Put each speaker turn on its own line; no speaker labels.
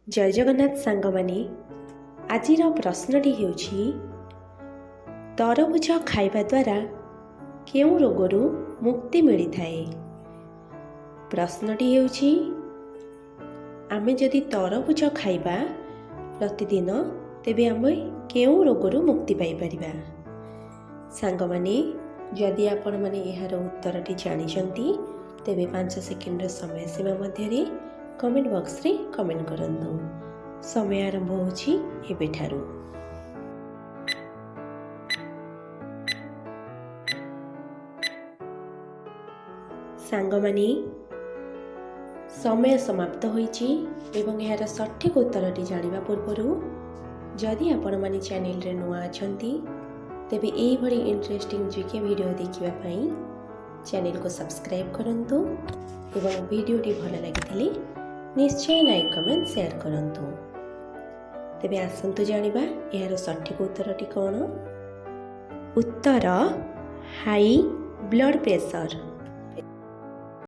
जय जगन्नाथ सांग माने आजिर प्रश्नटी हेउछि तरबुज खाइबा द्वारा केउं रोगरु मुक्ति मिली थाए। प्रश्नटी हेउछि आमे जदि तरबुज खाइबा प्रतिदिन तेबे आमे केउं रोगरु मुक्ति पाई परिबा। सांग माने जदि आपण माने एहार उत्तरटी जानिछंती तेबे 5 सेकेंड समय सीमा मध्यरे कमेंट बॉक्स रे कमेंट करंतु। समय आरंभ होछि एबेठारु। सांगमानी समय समाप्त होइछि एवं यार सठिक उत्तरटी जानिबा पूर्वरु जदि आपण माने चैनल रे नुआ अछंती तेबे एई भली इंटरेस्टिंग जीके वीडियो देखिबा पई चैनल को सब्सक्राइब करंतु एवं वीडियोटी भल लागिथिले निश्चय लाइक कमेंट शेयर करंतु। तेबे आसंतु जानिबा यार सठिक उत्तरटी कोन। उत्तर हाई ब्लड प्रेशर।